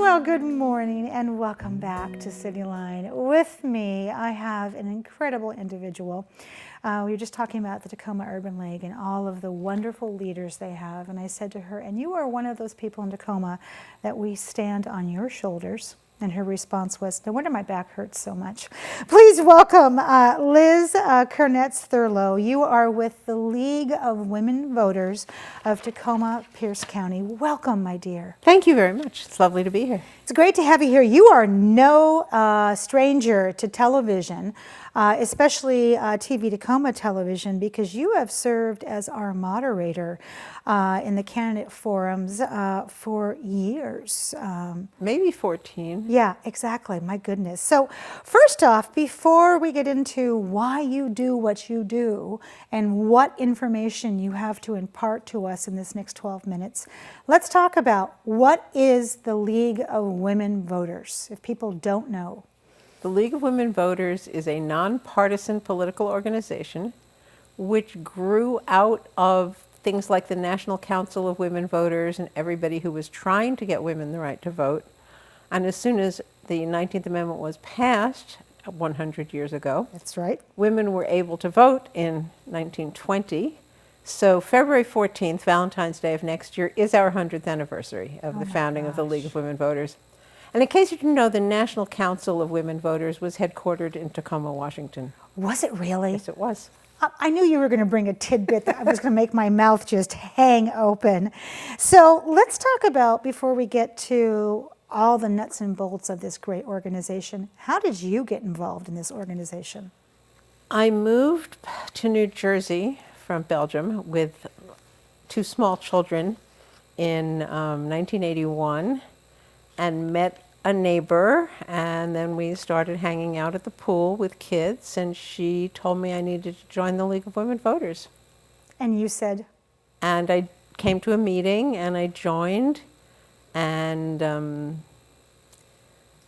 Well, good morning and welcome back to CityLine. With me, I have an incredible individual. We were just talking about the Tacoma Urban League and all of the wonderful leaders they have. And I said to her, and you are one of those people in Tacoma that we stand on your shoulders. And her response was, no wonder my back hurts so much. Please welcome Lyz Kunitz-Thurlow. You are with the League of Women Voters of Tacoma-Pierce County. Welcome, my dear. Thank you very much. It's lovely to be here. It's great to have you here. You are no stranger to television, especially TV Tacoma television, because you have served as our moderator in the candidate forums for years. Maybe 14. Yeah, exactly. My goodness. So first off, before we get into why you do what you do and what information you have to impart to us in this next 12 minutes, let's talk about what is the League of Women Voters, if people don't know. The League of Women Voters is a nonpartisan political organization which grew out of things like the National Council of Women Voters and everybody who was trying to get women the right to vote. And as soon as the 19th Amendment was passed 100 years ago, that's right, women were able to vote in 1920. So February 14th, Valentine's Day of next year, is our 100th anniversary of the founding of the League of Women Voters. And in case you didn't know, the National Council of Women Voters was headquartered in Tacoma, Washington. Was it really? Yes, it was. I knew you were going to bring a tidbit that I was going to make my mouth just hang open. So let's talk about, before we get to all the nuts and bolts of this great organization, how did you get involved in this organization? I moved to New Jersey from Belgium with two small children in 1981 and met a neighbor, and then we started hanging out at the pool with kids, and she told me I needed to join the League of Women Voters. And you said? And I came to a meeting and I joined, and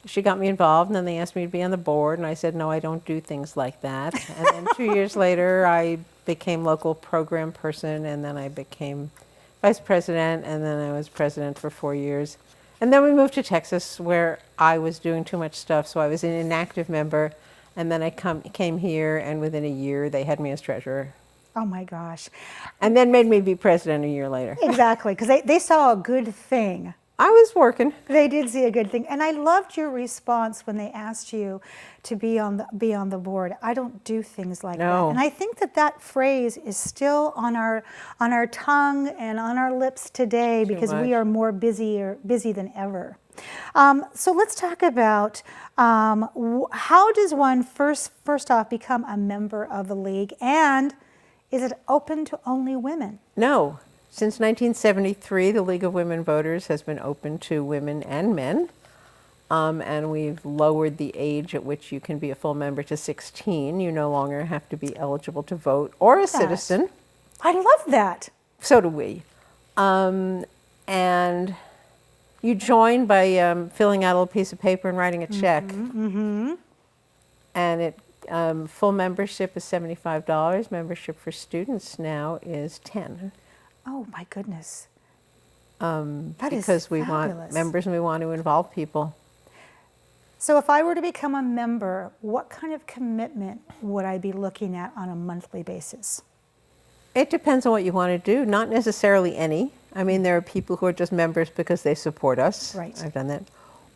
she got me involved, and then they asked me to be on the board, and I said, no, I don't do things like that. And then 2 years later, I became local program person, and then I became vice president, and then I was president for 4 years. And then we moved to Texas, where I was doing too much stuff, so I was an inactive member, and then I came here, and within a year, they had me as treasurer. Oh my gosh. And then made me be president a year later. Exactly, because they saw a good thing. I was working. They did see a good thing. And I loved your response when they asked you to be on the board. I don't do things like that. And I think that phrase is still on our tongue and on our lips today because we are more busy than ever. So let's talk about how does one first off become a member of the League, and is it open to only women? No. Since 1973, the League of Women Voters has been open to women and men, and we've lowered the age at which you can be a full member to 16. You no longer have to be eligible to vote or a citizen. I love that. So do we. And you join by filling out a little piece of paper and writing a check. Mm-hmm. And full membership is $75. Membership for students now is $10. Oh my goodness. Because we want members and we want to involve people. So if I were to become a member, what kind of commitment would I be looking at on a monthly basis? It depends on what you want to do, not necessarily any. I mean, there are people who are just members because they support us. Right. I've done that.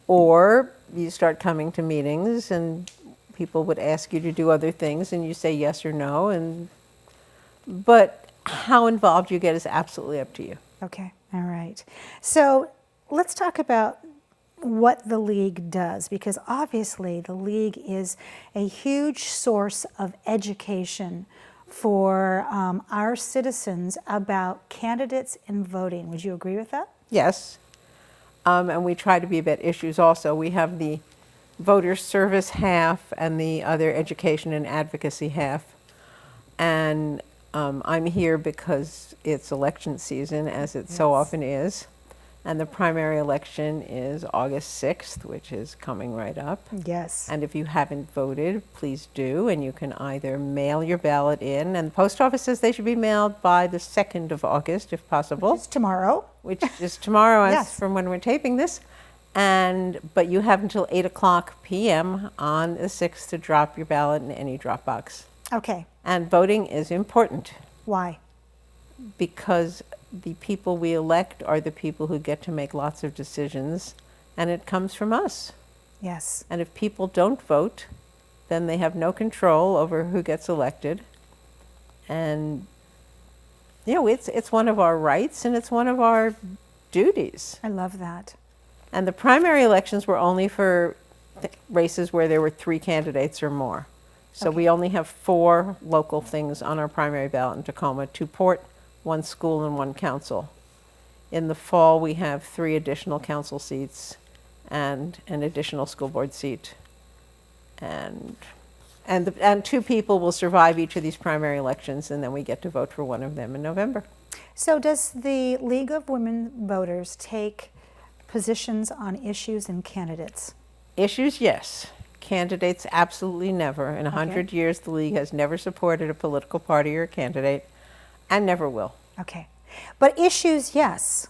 Or you start coming to meetings and people would ask you to do other things and you say yes or no. But how involved you get is absolutely up to you. Okay, all right. So let's talk about what the League does, because obviously the League is a huge source of education for our citizens about candidates and voting. Would you agree with that? Yes, and we try to be about issues also. We have the voter service half and the other education and advocacy half. And I'm here because it's election season, as it so often is. And the primary election is August 6th, which is coming right up. Yes. And if you haven't voted, please do. And you can either mail your ballot in, and the post office says they should be mailed by the 2nd of August, if possible. Which is tomorrow. Which is tomorrow, as Yes. from when we're taping this. But you have until 8:00 p.m. on the 6th to drop your ballot in any drop box. Okay. And voting is important Why? because the people we elect are the people who get to make lots of decisions, and it comes from us. Yes. And if people don't vote, then they have no control over who gets elected. And, it's one of our rights and it's one of our duties. I love that. And the primary elections were only for races where there were 3 candidates or more. So Okay. we only have 4 local things on our primary ballot in Tacoma: 2 port, 1 school, and 1 council. In the fall, we have 3 additional council seats and an additional school board seat. And 2 people will survive each of these primary elections, and then we get to vote for one of them in November. So does the League of Women Voters take positions on issues and candidates? Issues, yes. Candidates, absolutely never. In 100 years, the League has never supported a political party or a candidate, and never will. Okay. But issues, yes.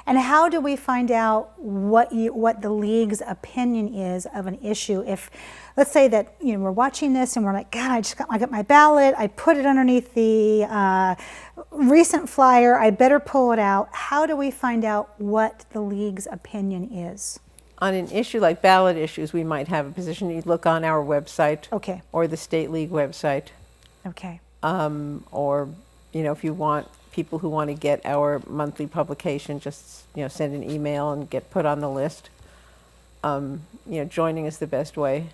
And how do we find out what the League's opinion is of an issue? If, let's say that we're watching this and we're like, God, I got my ballot, I put it underneath the recent flyer, I better pull it out. How do we find out what the League's opinion is? On an issue like ballot issues, we might have a position. You look on our website, Okay. or the State League website, Okay. or if you want people who want to get our monthly publication, just send an email and get put on the list. Joining is the best way.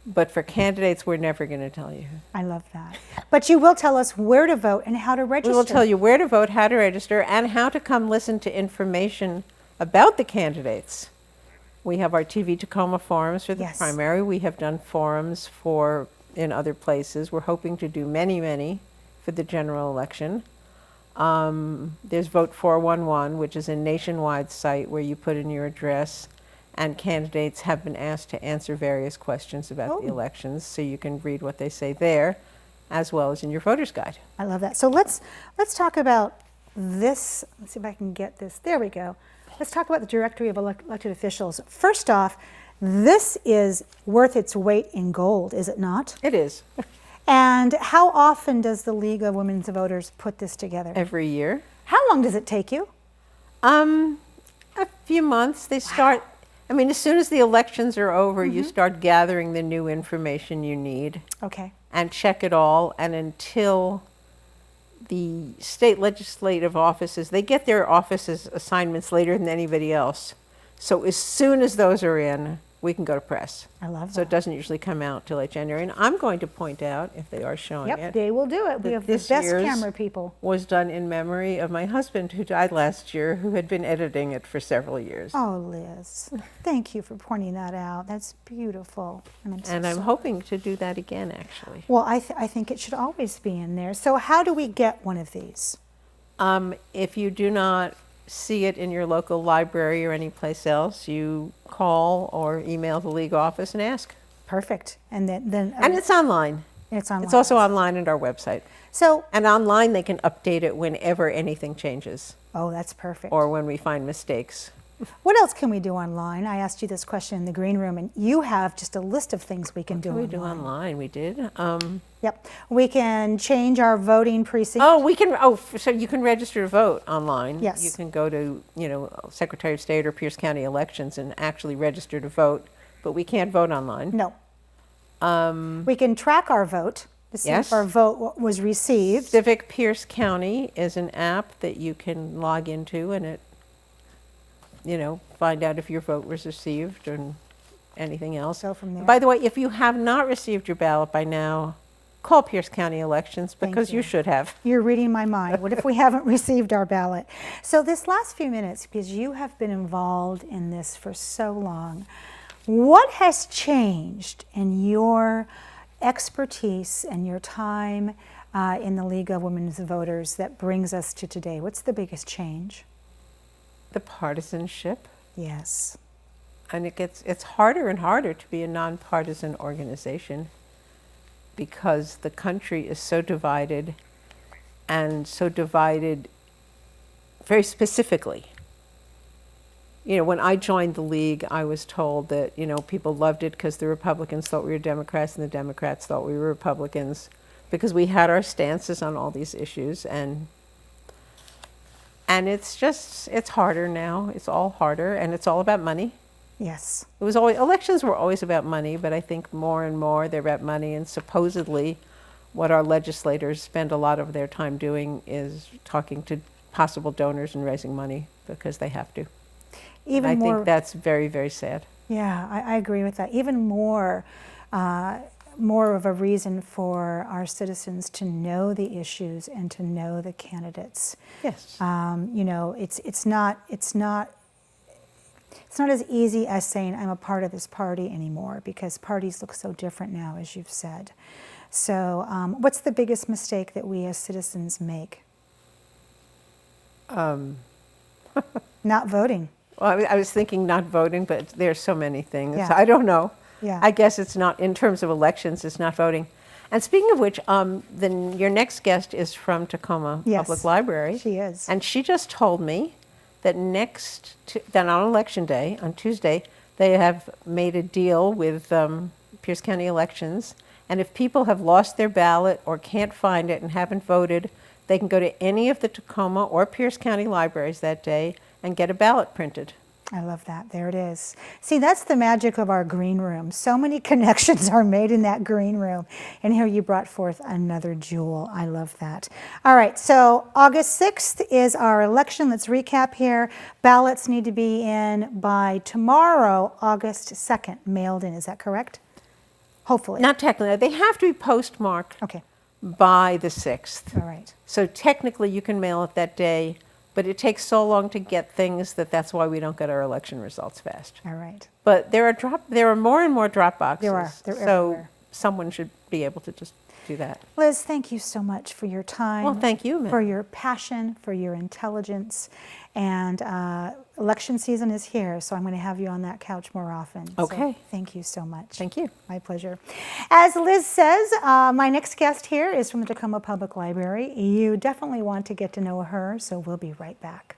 But for candidates, we're never going to tell you. I love that. But you will tell us where to vote and how to register. We will tell you where to vote, how to register, and how to come listen to information about the candidates. We have our TV Tacoma forums for the Yes. primary. We have done forums in other places. We're hoping to do many, many for the general election. There's Vote 411, which is a nationwide site where you put in your address, and candidates have been asked to answer various questions about the elections, so you can read what they say there, as well as in your voter's guide. I love that. So let's talk about this. Let's see if I can get this. There we go. Let's talk about the directory of elected officials. First off, this is worth its weight in gold, is it not? It is. And how often does the League of Women's Voters put this together? Every year. How long does it take you? A few months. They start, as soon as the elections are over, you start gathering the new information you need. Okay. And check it all. And until the state legislative offices, they get their offices assignments later than anybody else. So as soon as those are in, we can go to press. I love So it that. doesn't usually come out till late January. And I'm going to point out, if they are showing Yep, it, they will do it. We that have the this best year's camera people. was done in memory of my husband, who died last year, who had been editing it for several years. Oh, Liz, thank you for pointing that out. That's beautiful. And I'm hoping to do that again, actually. Well, I think it should always be in there. So how do we get one of these? If you do not see it in your local library or anyplace else, you call or email the League office and ask. Perfect. And then And it's online. it's online. It's also online at our website. So, And online, they can update it whenever anything changes oh, that's perfect. or when we find mistakes. What else can we do online? I asked you this question in the green room, and you have just a list of things we can do We online. do online, we did. Yep. We can change our voting precinct. So you can register to vote online. Yes. You can go to, Secretary of State or Pierce County Elections and actually register to vote, but we can't vote online. No. We can track our vote to see Yes. if our vote was received. Civic Pierce County is an app that you can log into, and it, find out if your vote was received and anything else. Go from there. By the way, if you have not received your ballot by now, call Pierce County Elections, Thank because you. you should have. You're reading my mind. What if we haven't received our ballot? So this last few minutes, because you have been involved in this for so long, what has changed in your expertise and your time in the League of Women's Voters that brings us to today? What's the biggest change? The partisanship. Yes. And it's harder and harder to be a nonpartisan organization, because the country is so divided, and so divided very specifically. when I joined the league, I was told that, people loved it because the Republicans thought we were Democrats and the Democrats thought we were Republicans, because we had our stances on all these issues. And it's harder now. It's all harder, and it's all about money. Yes. Elections were always about money, but I think more and more they're about money, and supposedly what our legislators spend a lot of their time doing is talking to possible donors and raising money because they have to. I think that's very, very sad. Yeah, I agree with that. Even more of a reason for our citizens to know the issues and to know the candidates. Yes. It's not as easy as saying I'm a part of this party anymore, because parties look so different now, as you've said. So what's the biggest mistake that we as citizens make? Not voting. Well, I was thinking not voting, but there's so many things. Yeah. I don't know. Yeah. I guess it's not, in terms of elections, it's not voting. And speaking of which, then your next guest is from Tacoma Public Library. She is. And she just told me that that on Election Day, on Tuesday, they have made a deal with Pierce County Elections. And if people have lost their ballot or can't find it and haven't voted, they can go to any of the Tacoma or Pierce County libraries that day and get a ballot printed. I love that. There it is. See, that's the magic of our green room. So many connections are made in that green room. And here you brought forth another jewel. I love that. All right, so August 6th is our election. Let's recap here. Ballots need to be in by tomorrow, August 2nd, mailed in. Is that correct? Hopefully. Not technically. They have to be postmarked Okay. by the 6th. All right. So technically you can mail it that day, but it takes so long to get things that's why we don't get our election results fast. All right. But there are more and more drop boxes. There are. They're so everywhere. Someone should be able to just do that. Lyz, thank you so much for your time. Well, thank you, ma'am. For your passion, for your intelligence. And election season is here, so I'm going to have you on that couch more often. Okay. So thank you so much. Thank you. My pleasure. As Lyz says, my next guest here is from the Tacoma Public Library. You definitely want to get to know her, so we'll be right back.